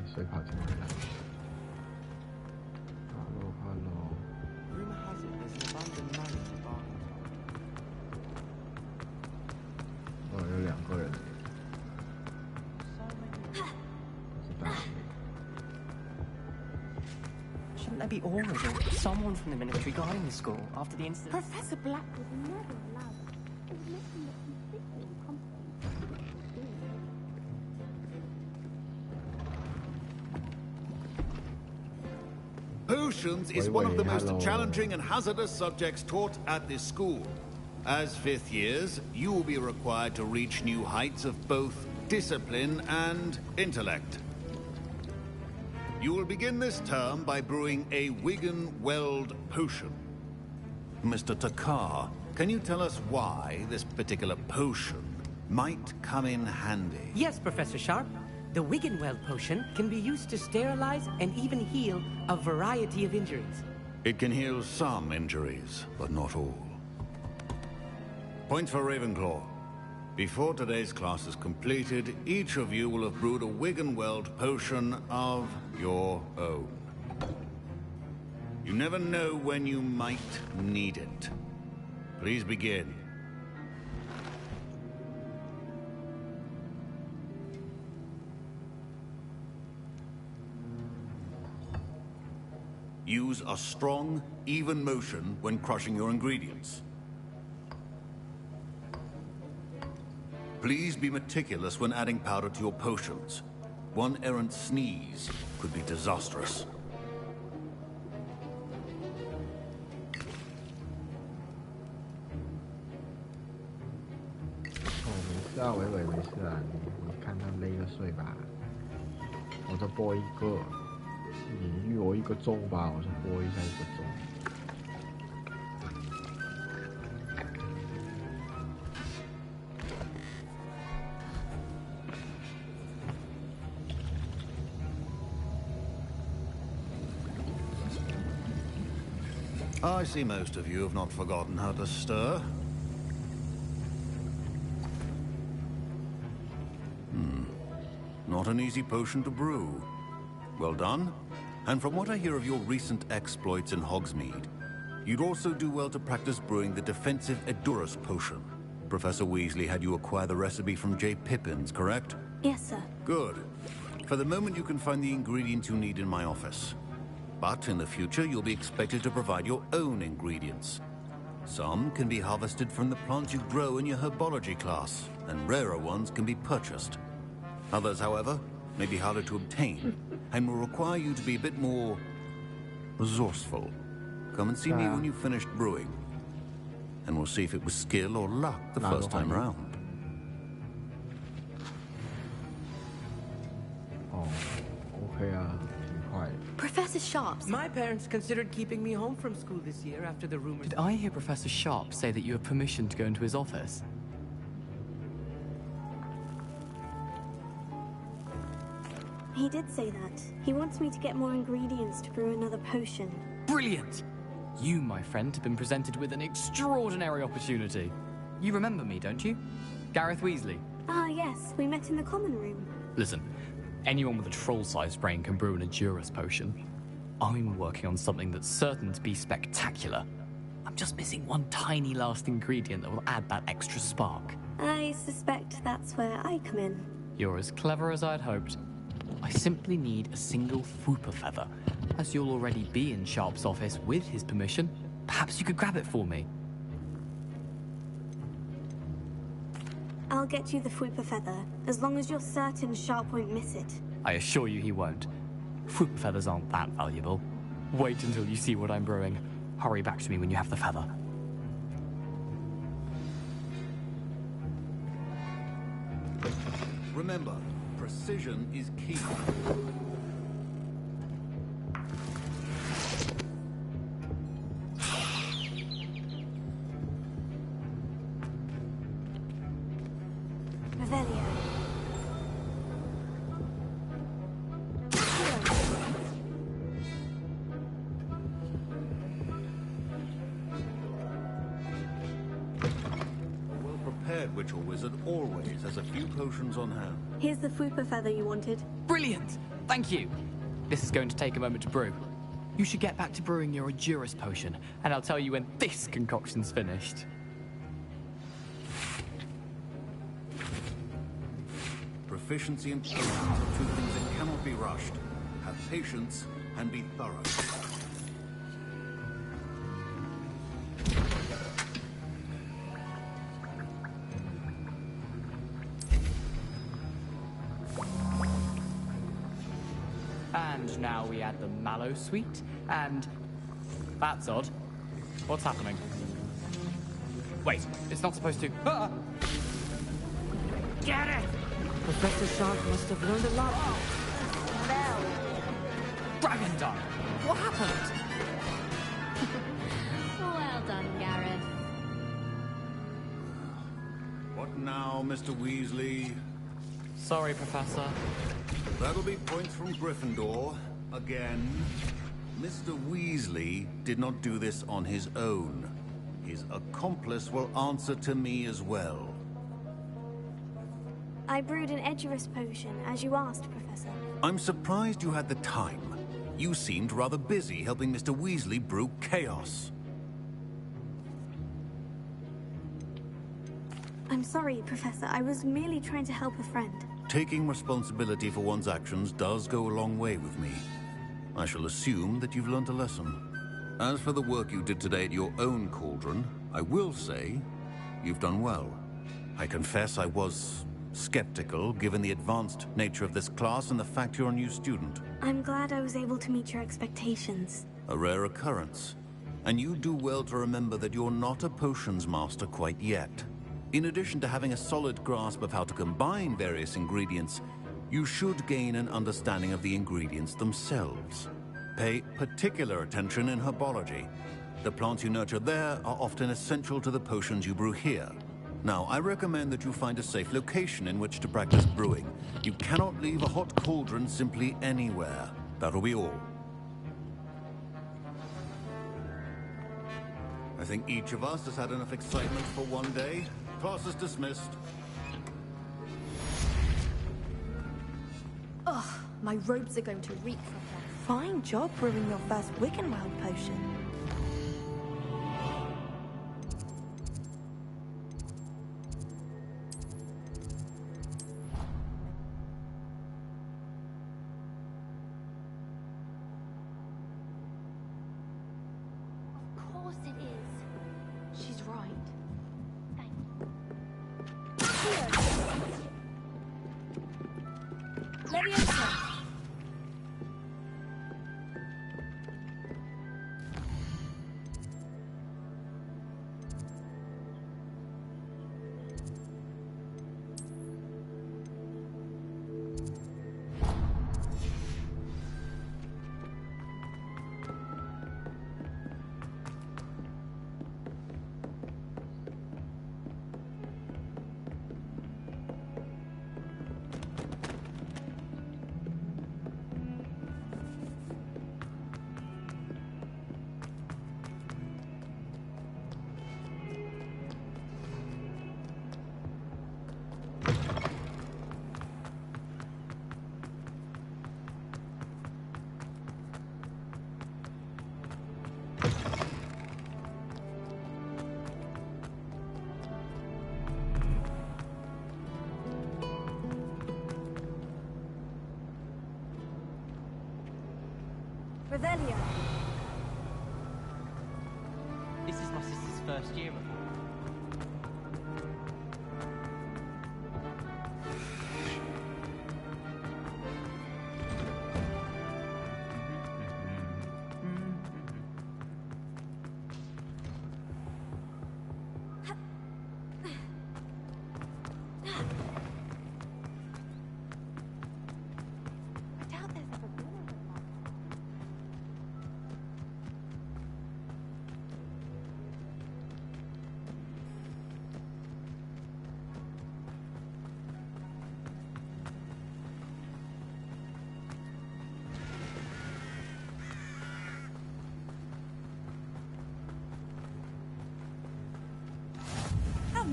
所以跑进来了。Hello。Rumor has it there's an abandoned mine in the bar. 哦，有2个人。Shouldn't there be orders or someone from the military guarding the school after the incident? Professor Black was never allowed. It was making it completely incompetent. Potions is one of the most challenging and hazardous subjects taught at this school. As 5th years, you will be required to reach new heights of both discipline and intellect. You will begin this term by brewing a Wigan-Weld potion. Mr. Takar, can you tell us why this particular potion might come in handy? Yes, Professor Sharp. The Wigan-Weld potion can be used to sterilize and even heal a variety of injuries. It can heal some injuries, but not all. Points for Ravenclaw. Before today's class is completed, each of you will have brewed a Wigan-Weld potion of your own. You never know when you might need it. Please begin. Use a strong, even motion when crushing your ingredients. Please be meticulous when adding powder to your potions. One errant sneeze could be disastrous.哦，没事啊，伟伟没事啊，你看他累就睡吧。我再播一个，你预我1个钟吧，我再播一下1个钟。I see most of you have not forgotten how to stir. Not an easy potion to brew. Well done. And from what I hear of your recent exploits in Hogsmeade, you'd also do well to practice brewing the defensive Edurus potion. Professor Weasley had you acquire the recipe from J. Pippins, correct? Yes, sir. Good. For the moment, you can find the ingredients you need in my office. But in the future, you'll be expected to provide your own ingredients. Some can be harvested from the plants you grow in your herbology class, and rarer ones can be purchased. Others, however, may be harder to obtain, and will require you to be a bit more resourceful. Come and see me when you've finished brewing, and we'll see if it was skill or luck the first time round. Oh, okay, Professor Sharp. My parents considered keeping me home from school this year after the rumors. Did I hear Professor Sharp say that you have permission to go into his office? He did say that. He wants me to get more ingredients to brew another potion. Brilliant! You, my friend, have been presented with an extraordinary opportunity. You remember me, don't you? Gareth Weasley. Ah, yes. We met in the common room. Listen, anyone with a troll-sized brain can brew an Edurus potion. I'm working on something that's certain to be spectacular. I'm just missing one tiny last ingredient that will add that extra spark. I suspect that's where I come in. You're as clever as I'd hoped. I simply need a single Fwooper feather. As you'll already be in Sharp's office with his permission, perhaps you could grab it for me. I'll get you the Fwooper feather, as long as you're certain Sharp won't miss it. I assure you he won't. Fwooper feathers aren't that valuable. Wait until you see what I'm brewing. Hurry back to me when you have the feather. Remember, precision is key. Revelio. A well-prepared witch or wizard always has a few potions on hand. Here's the Fwooper feather you wanted. Brilliant! Brilliant! Thank you. This is going to take a moment to brew. You should get back to brewing your Endurus potion, and I'll tell you when this concoction's finished. Proficiency and patience are two things that cannot be rushed. Have patience and be thorough. And now we add the mallow sweet, and... That's odd. What's happening? Wait, it's not supposed to... Ah! Get it! Professor Sharp must have learned a lot. Dragon Dung! What happened? Well done, Gareth. What now, Mr. Weasley? Sorry, Professor. That'll be points from Gryffindor. Again. Mr. Weasley did not do this on his own. His accomplice will answer to me as well. I brewed an Edurus potion, as you asked, Professor. I'm surprised you had the time. You seemed rather busy helping Mr. Weasley brew chaos. I'm sorry, Professor. I was merely trying to help a friend. Taking responsibility for one's actions does go a long way with me. I shall assume that you've learned a lesson. As for the work you did today at your own cauldron, I will say you've done well. I confess I was skeptical, given the advanced nature of this class and the fact you're a new student. I'm glad I was able to meet your expectations. A rare occurrence. And you do well to remember that you're not a potions master quite yet. In addition to having a solid grasp of how to combine various ingredients, you should gain an understanding of the ingredients themselves. Pay particular attention in herbology. The plants you nurture there are often essential to the potions you brew here. Now, I recommend that you find a safe location in which to practice brewing. You cannot leave a hot cauldron simply anywhere. That'll be all. I think each of us has had enough excitement for one day. Class is dismissed. Ugh, my robes are going to reek from that. Fine job brewing your first Wiggenweld potion. Of course it is. She's right. Thank you. Leviosa! Revelio. This is my sister's first year of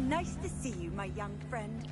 Nice to see you, my young friend.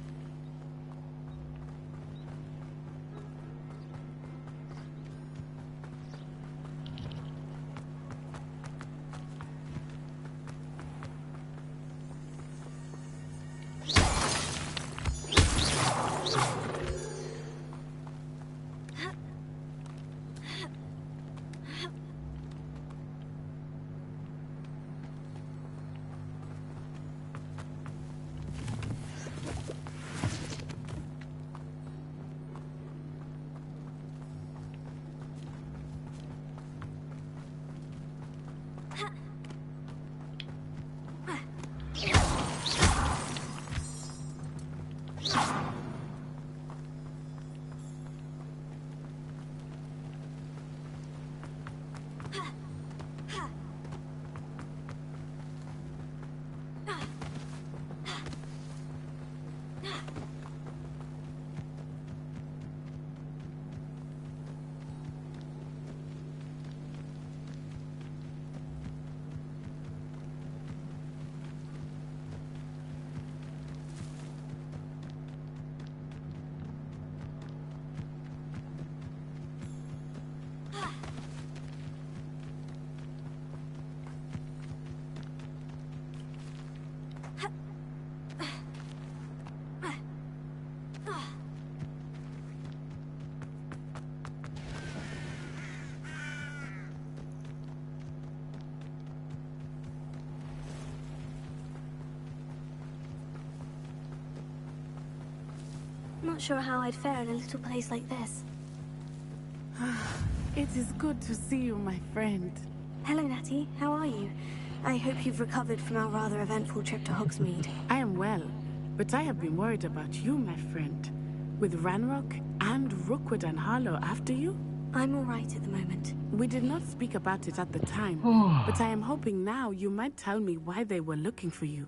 not sure how I'd fare in a little place like this. It is good to see you, my friend. Hello, Natty. How are you? I hope you've recovered from our rather eventful trip to Hogsmeade. I am well, but I have been worried about you, my friend. With Ranrock and Rookwood and Harlow after you? I'm all right at the moment. We did not speak about it at the time, but I am hoping now you might tell me why they were looking for you.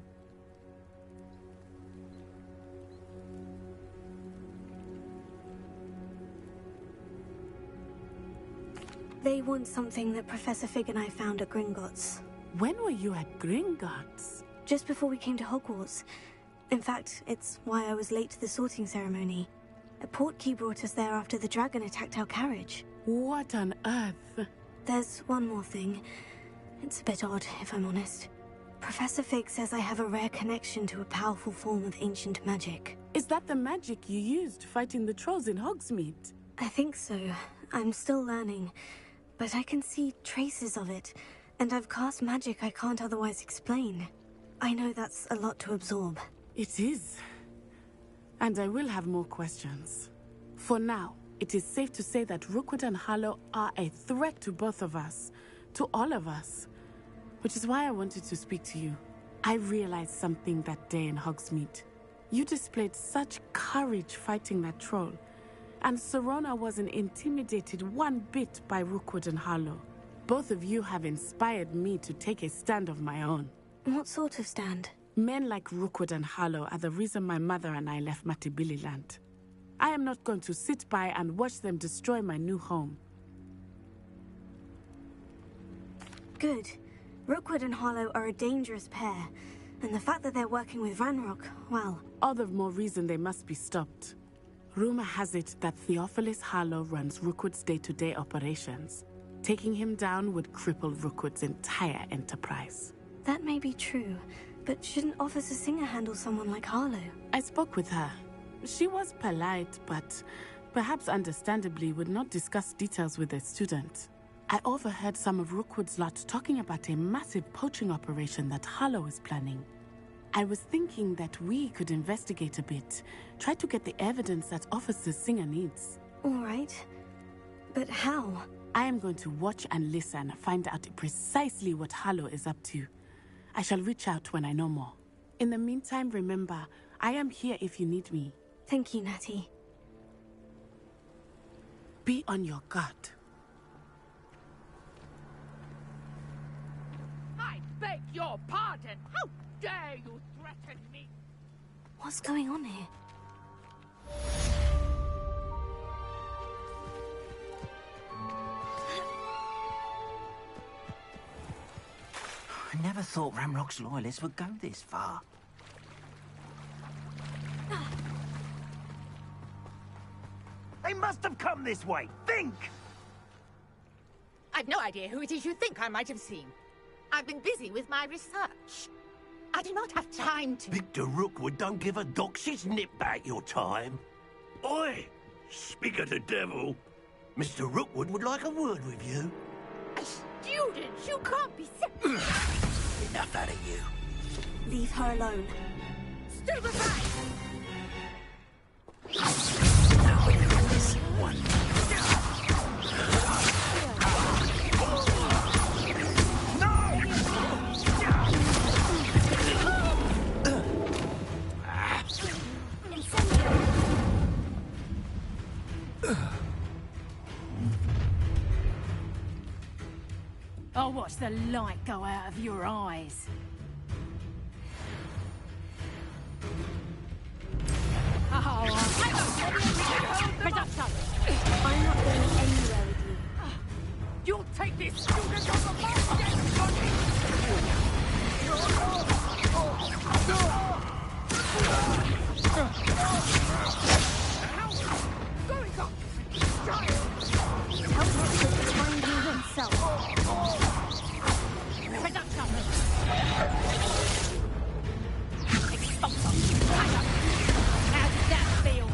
They want something that Professor Fig and I found at Gringotts. When were you at Gringotts? Just before we came to Hogwarts. In fact, it's why I was late to the sorting ceremony. A portkey brought us there after the dragon attacked our carriage. What on earth? There's one more thing. It's a bit odd, if I'm honest. Professor Fig says I have a rare connection to a powerful form of ancient magic. Is that the magic you used fighting the trolls in Hogsmeade? I think so. I'm still learning. But I can see traces of it, and I've cast magic I can't otherwise explain. I know that's a lot to absorb. It is. And I will have more questions. For now, it is safe to say that Rookwood and Harlow are a threat to both of us, to all of us. Which is why I wanted to speak to you. I realized something that day in Hogsmeade. You displayed such courage fighting that troll. And Serona wasn't intimidated one bit by Rookwood and Harlow. Both of you have inspired me to take a stand of my own. What sort of stand? Men like Rookwood and Harlow are the reason my mother and I left Matabeleland. I am not going to sit by and watch them destroy my new home. Good. Rookwood and Harlow are a dangerous pair. And the fact that they're working with Ranrock, well... All the more reason they must be stopped. Rumor has it that Theophilus Harlow runs Rookwood's day-to-day operations. Taking him down would cripple Rookwood's entire enterprise. That may be true, but shouldn't Officer Singer handle someone like Harlow? I spoke with her. She was polite, but perhaps understandably would not discuss details with a student. I overheard some of Rookwood's lot talking about a massive poaching operation that Harlow is planning. I was thinking that we could investigate a bit, try to get the evidence that Officer Singer needs. All right. But how? I am going to watch and listen, find out precisely what Harlow is up to. I shall reach out when I know more. In the meantime, remember, I am here if you need me. Thank you, Natty. Be on your guard. I beg your pardon! How dare you threaten me? What's going on here? I never thought Ranrock's loyalists would go this far. They must have come this way! Think! I've no idea who it is you think I might have seen. I've been busy with my research. I do not have time to... Victor Rookwood don't give a doxy's nip back your time. Oi! Speak of the devil. Mr. Rookwood would like a word with you. A student? You can't be... Enough out of you. Leave her alone. Stupefy! This one. I'll watch the light go out of your eyes. Oh, Production! I'm not going anywhere with you. You'll take this student off of my dead body! Going up! Help us to find you himself. Production! Expulsor! How does that feel?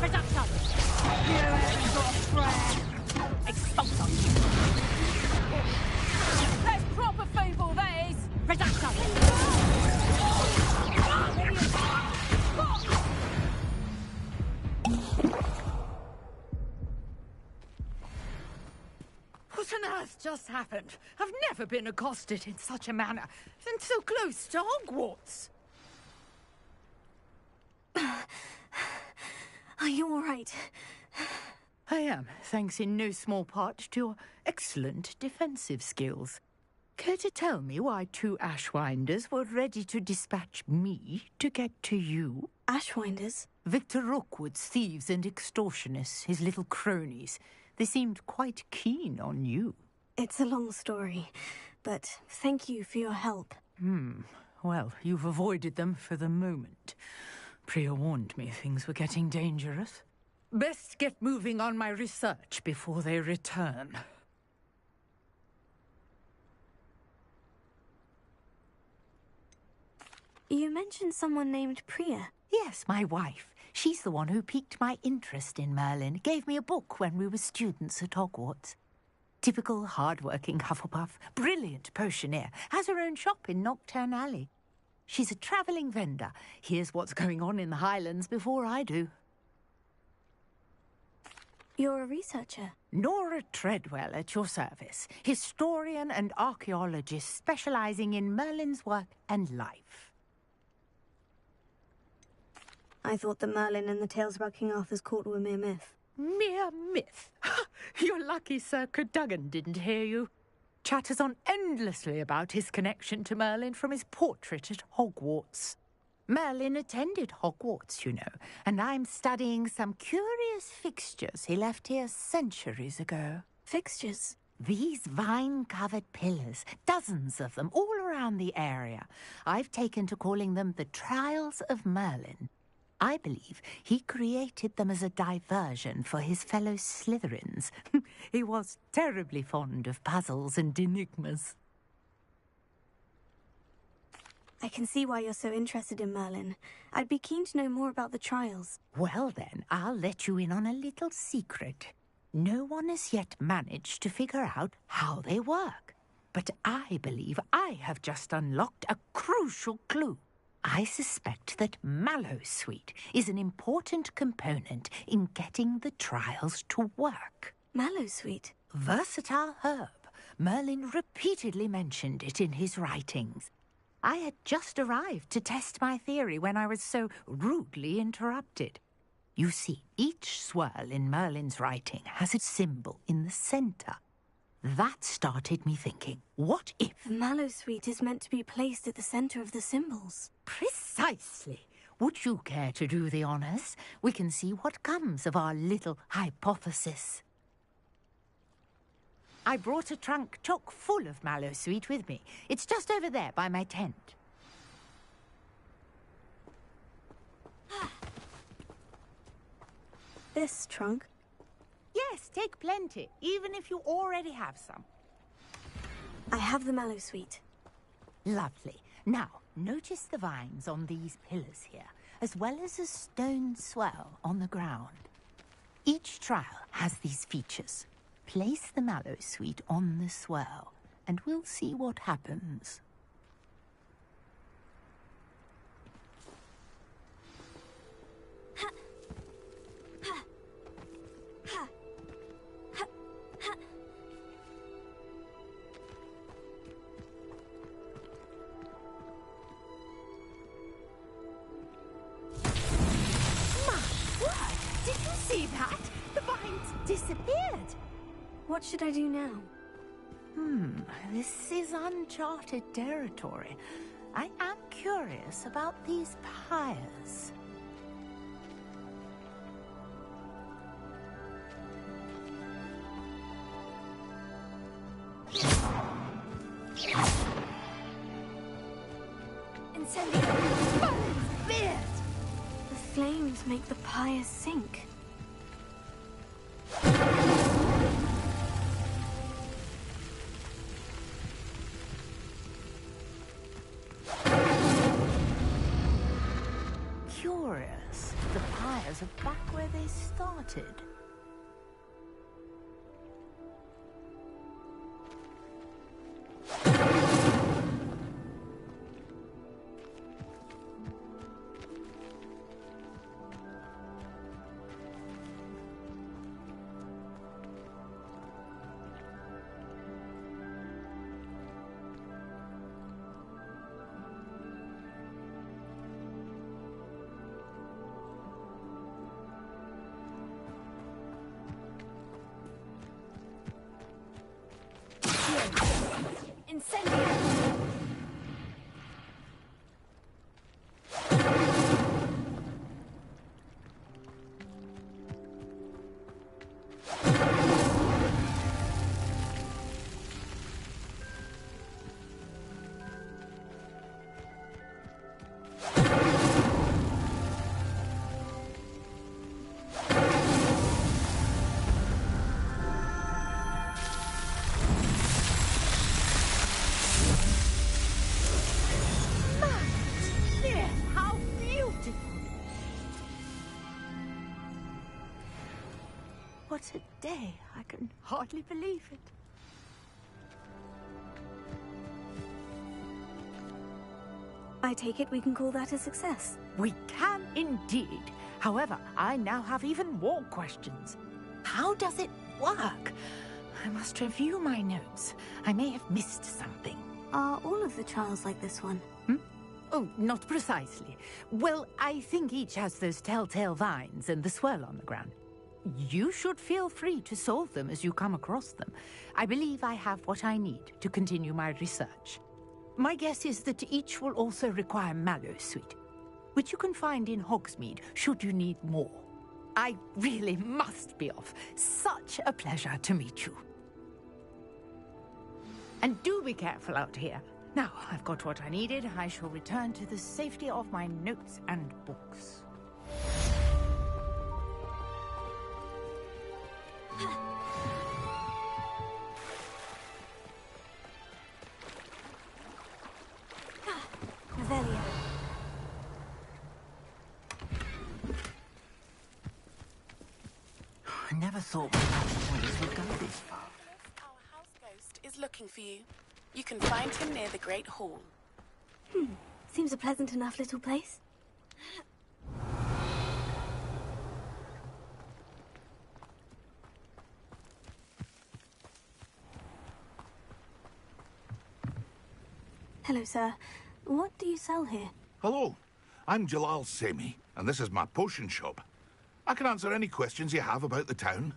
Production! You haven't got a prayer! Expulsor! That's proper feeble, that is! Production! on earth just happened? I've never been accosted in such a manner, and so close to Hogwarts. Are you all right? I am, thanks in no small part to your excellent defensive skills. Care to tell me why 2 Ashwinders were ready to dispatch me to get to you? Ashwinders? Victor Rookwood's thieves and extortionists, his little cronies. They seemed quite keen on you. It's a long story, but thank you for your help. Well, you've avoided them for the moment. Priya warned me things were getting dangerous. Best get moving on my research before they return. You mentioned someone named Priya. Yes, my wife. She's the one who piqued my interest in Merlin, gave me a book when we were students at Hogwarts. Typical hard-working Hufflepuff, brilliant potioneer, has her own shop in Knockturn Alley. She's a travelling vendor, hears what's going on in the Highlands before I do. You're a researcher? Nora Treadwell at your service, historian and archaeologist specialising in Merlin's work and life. I thought that Merlin and the tales about King Arthur's court were mere myth. Mere myth? You're lucky Sir Cadogan didn't hear you. Chatters on endlessly about his connection to Merlin from his portrait at Hogwarts. Merlin attended Hogwarts, you know, and I'm studying some curious fixtures he left here centuries ago. Fixtures? These vine-covered pillars, dozens of them, all around the area. I've taken to calling them the Trials of Merlin. I believe he created them as a diversion for his fellow Slytherins. He was terribly fond of puzzles and enigmas. I can see why you're so interested in Merlin. I'd be keen to know more about the trials. Well then, I'll let you in on a little secret. No one has yet managed to figure out how they work. But I believe I have just unlocked a crucial clue. I suspect that Mallowsweet is an important component in getting the trials to work. Mallowsweet? Versatile herb. Merlin repeatedly mentioned it in his writings. I had just arrived to test my theory when I was so rudely interrupted. You see, each swirl in Merlin's writing has a symbol in the centre. That started me thinking, what if... Mallowsweet is meant to be placed at the centre of the symbols. Precisely. Would you care to do the honours? We can see what comes of our little hypothesis. I brought a trunk chock full of Mallowsweet with me. It's just over there by my tent. This trunk? Yes, take plenty, even if you already have some. I have the Mallowsweet. Lovely. Now, notice the vines on these pillars here, as well as a stone swell on the ground. Each trial has these features. Place the Mallowsweet on the swell, and we'll see what happens. See that? The vines disappeared. What should I do now? This is uncharted territory. I am curious about these pyres. Incendiary! Beard! The flames make the pyres sink. Curious. The pyres are back where they started. Incendio! What a day. I can hardly believe it. I take it we can call that a success. We can indeed. However, I now have even more questions. How does it work? I must review my notes. I may have missed something. Are all of the trials like this one? Oh, not precisely. Well, I think each has those telltale vines and the swirl on the ground. You should feel free to solve them as you come across them. I believe I have what I need to continue my research. My guess is that each will also require mallow sweet, which you can find in Hogsmeade should you need more. I really must be off. Such a pleasure to meet you. And do be careful out here. Now I've got what I needed, I shall return to the safety of my notes and books. Revelia. I never thought this would go this far. Our house ghost is looking for you. You can find him near the Great Hall. Seems a pleasant enough little place. Hello, sir. What do you sell here? Hello, I'm Jalal Semi, and this is my potion shop. I can answer any questions you have about the town.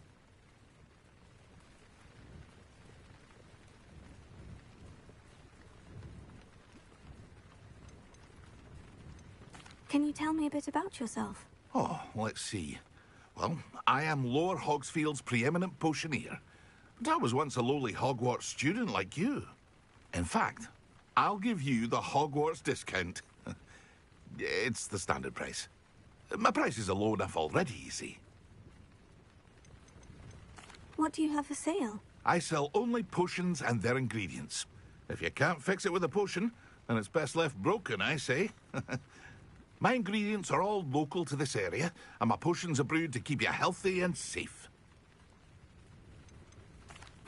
Can you tell me a bit about yourself? Oh, let's see. Well, I am Lower Hogsfield's preeminent potioneer. But I was once a lowly Hogwarts student like you. In fact, I'll give you the Hogwarts discount. It's the standard price. My prices are low enough already, you see. What do you have for sale? I sell only potions and their ingredients. If you can't fix it with a potion, then it's best left broken, I say. My ingredients are all local to this area, and my potions are brewed to keep you healthy and safe.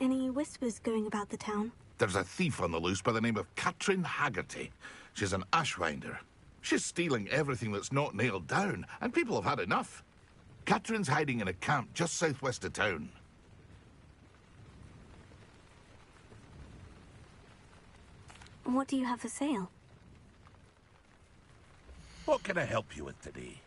Any whispers going about the town? There's a thief on the loose by the name of Katrin Haggerty. She's an ashwinder. She's stealing everything that's not nailed down, and people have had enough. Katrin's hiding in a camp just southwest of town. What do you have for sale? What can I help you with today?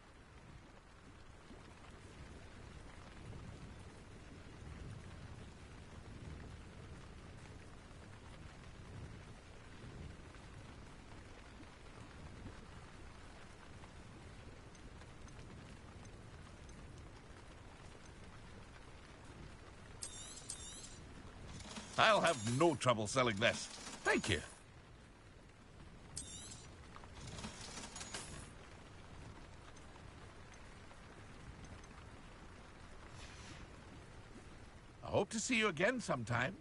I'll have no trouble selling this. Thank you. I hope to see you again sometime.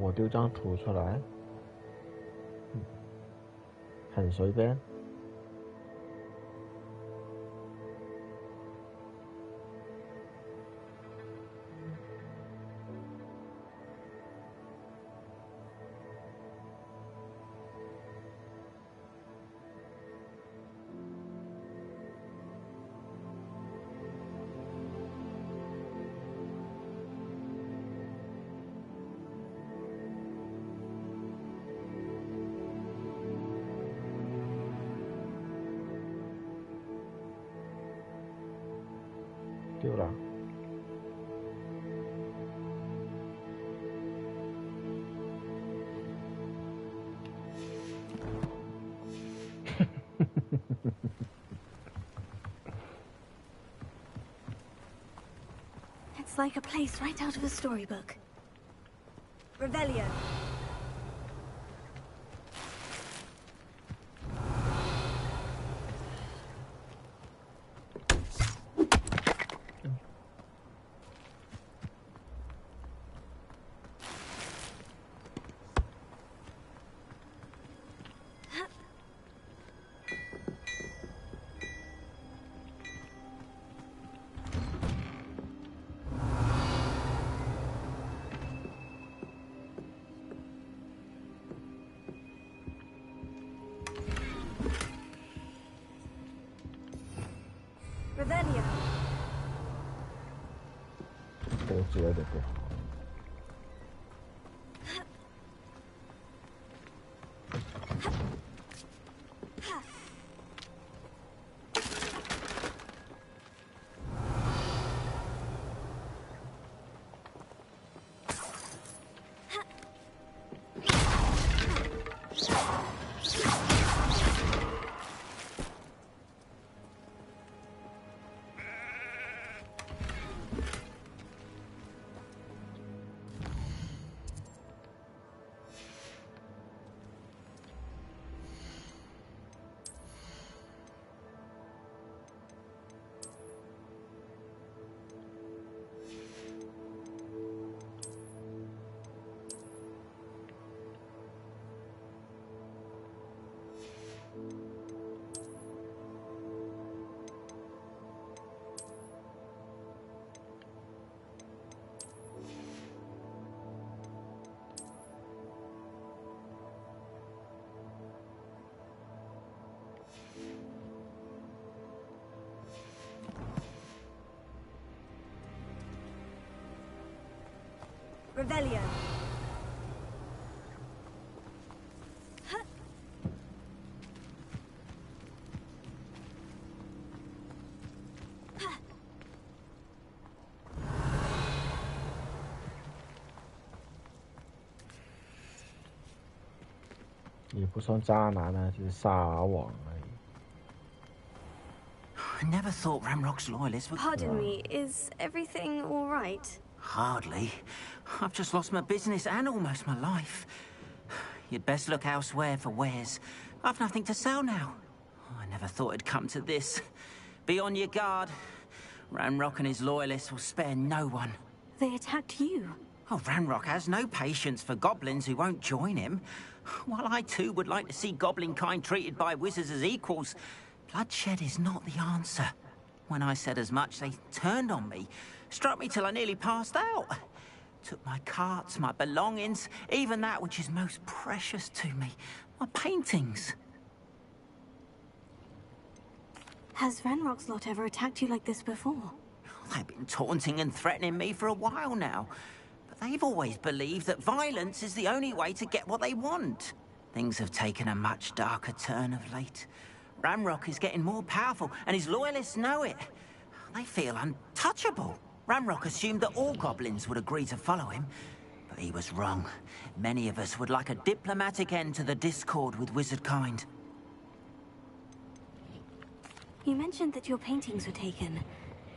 我丢张图出来。很随便。丢了。It's like a place right out of a storybook. Revelio. Revelio. 脖子有点不好。Revelio. Huh. 也不算渣男啊，就是撒网而已。I never thought Ramrock's loyalists would... Pardon me, is everything all right? Hardly. I've just lost my business and almost my life. You'd best look elsewhere for wares. I've nothing to sell now. I never thought it'd come to this. Be on your guard. Ramrock and his loyalists will spare no one. They attacked you. Oh, Ramrock has no patience for goblins who won't join him. While I too would like to see goblin kind treated by wizards as equals, bloodshed is not the answer. When I said as much, they turned on me, struck me till I nearly passed out. Took my carts, my belongings, even that which is most precious to me, my paintings. Has Ranrock's lot ever attacked you like this before? They've been taunting and threatening me for a while now. But they've always believed that violence is the only way to get what they want. Things have taken a much darker turn of late. Ramrock is getting more powerful, and his loyalists know it. They feel untouchable. Ramrock assumed that all goblins would agree to follow him, but he was wrong. Many of us would like a diplomatic end to the discord with wizard kind. You mentioned that your paintings were taken.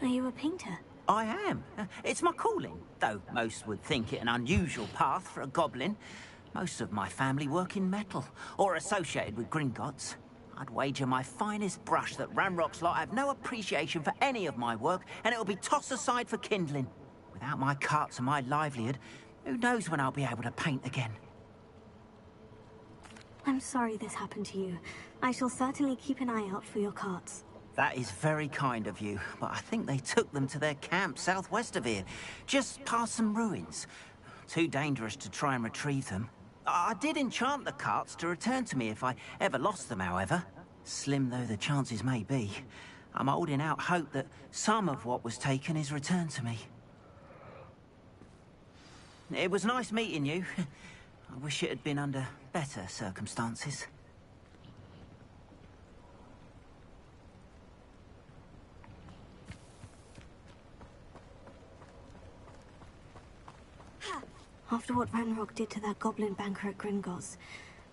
Are you a painter? I am. It's my calling, though most would think it an unusual path for a goblin. Most of my family work in metal, or associated with Gringotts. I'd wager my finest brush that Ramrock's lot have no appreciation for any of my work, and it'll be tossed aside for kindling. Without my carts and my livelihood, who knows when I'll be able to paint again? I'm sorry this happened to you. I shall certainly keep an eye out for your carts. That is very kind of you, but I think they took them to their camp southwest of here, just past some ruins. Too dangerous to try and retrieve them. I did enchant the carts to return to me if I ever lost them, however. Slim though the chances may be, I'm holding out hope that some of what was taken is returned to me. It was nice meeting you. I wish it had been under better circumstances. After what Ranrock did to that goblin banker at Gringotts,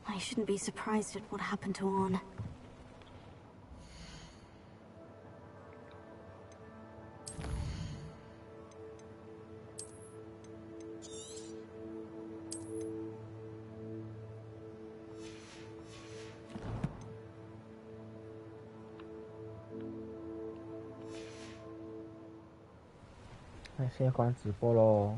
I shouldn't be surprised at what happened to Orn.那现在关直播喽。